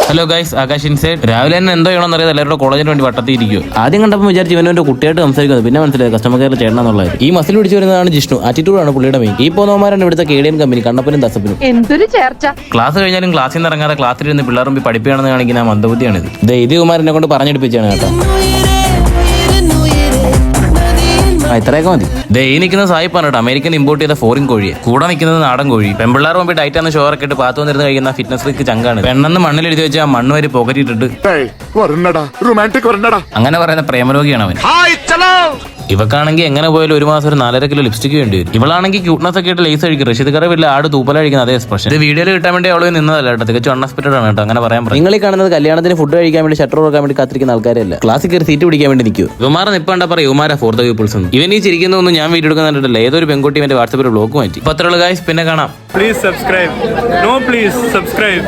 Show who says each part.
Speaker 1: Hello guys, Akash inside. രാവിലെ തന്നെ എന്തോ ചെയ്യണമെന്ന് അറിയാതെ എല്ലാവരുടെ കോളേജിന് വേണ്ടി വട്ടത്തിയിരിക്കും. ആദ്യം കണ്ടപ്പോൾ വിചാരിച്ചു ഇവനോന്റെ കുട്ടിയായിട്ട് സംസാരിക്കുന്നത്, പിന്നെ മനസ്സിലായി കസ്റ്റമർ കെയർ ചേട്ടനാന്നുള്ളത്. ഈ മസിൽ പിടിച്ചു വരുന്നതാണ് ജിഷ്ണു. ആറ്റിറ്റ്യൂഡാണ് പുള്ളിയുടെ മെയിൻ. ഈ പോകുന്നവന്മാരാണ് ഇവിടുത്തെ കേടിയൻ കമ്പനി, കണ്ണപ്പനും തസപ്പനും.
Speaker 2: എന്തൊരു ചേർച്ച.
Speaker 1: ക്ലാസ് കഴിഞ്ഞാലും ക്ലാസ്സിൽ നിന്ന് ഇറങ്ങാതെ ക്ലാസ്സിലിരുന്ന് പിള്ളേർ മുമ്പിൽ പഠിപ്പിയാണെന്ന് കാണിക്കുന്ന മന്ദബുദ്ധിയാണിത്. ഇത് കുമാരനെ കൊണ്ട് പറഞ്ഞെടുപ്പിച്ചാണ് കേട്ടോ. ഇത്രയൊക്കെ മതി. ഈ നിൽക്കുന്ന സായിപ്പാണ് കേട്ടോ, അമേരിക്കൻ ഇമ്പോർട്ട് ചെയ്ത ഫോറിൻ കോഴിയെ. കൂടെ നിൽക്കുന്നത് നാടൻ കോഴി. പെമ്പിള്ളാർ മുമ്പ് ഡയറ്റാന്ന് ഷോറൊക്കെ ഇട്ട് പാത്തു വന്നിരുന്ന് കഴിക്കുന്ന ഫിറ്റ്നസ് ഫ്രീക്ക് ചങ്കാണ്. പെണ്ണെന്ന് മണ്ണിൽ എഴുതി വെച്ചാൽ മണ്ണ് വരി പോക്കറ്റിട്ടിട്ട് അങ്ങനെ പറയുന്ന പ്രേമരോഗിയാണ് അവൻ. ഇവക്കാണെങ്കിൽ എങ്ങനെ പോയാലും ഒരു മാസം ഒരു 4.5 കിലോ ലിപ്സ്റ്റിക് വേണ്ടി വരും. ഇവളാണെങ്കിൽ ക്യൂട്ട്നസ് ഒക്കെ ഇട്ട് ലേസ് കഴിക്കും. റഷീദ് കറ വലിയ ആട് തൂപ്പല കഴിക്കുന്ന അതേ എക്സ്പ്രഷൻ. ഇത് വീഡിയോയിൽ കിട്ടാൻ വേണ്ടി അവളെ നിന്നതല്ല കേട്ടോ, തികച്ചും അൺഎക്സ്പെക്ടഡ് ആണ് കേട്ടോ. അങ്ങനെ പറയാൻ നിങ്ങൾ ഈ കാണുന്നത് കല്യാണത്തിന് ഫുഡ് കഴിക്കാൻ വേണ്ടി ഷട്ടർ കൊടുക്കാൻ വേണ്ടി കാത്തിരിക്കുന്ന ആൾക്കാരല്ല, ക്ലാസ്സിൽ കയറി സീറ്റ് പിടിക്കാൻ വേണ്ടി നിൽക്കും. ഇവമാരെ നിപ്പാണ്ട പറയും ഇവമാരാ ഫോർ ദ പീപ്പിൾസ്. ഇവൻ ഈ ചിരിക്കുന്നൊന്നും ഞാൻ വീഡിയോ എടുക്കുന്നില്ല. ഏതൊരു പെൺകുട്ടി എന്റെ വാട്സാപ്പിൽ ബ്ലോക്ക് മാറ്റി. ഇപ്പൊ അത്രയുള്ള ഗൈസ്, പിന്നെ കാണാം.
Speaker 3: Please subscribe. No, please subscribe.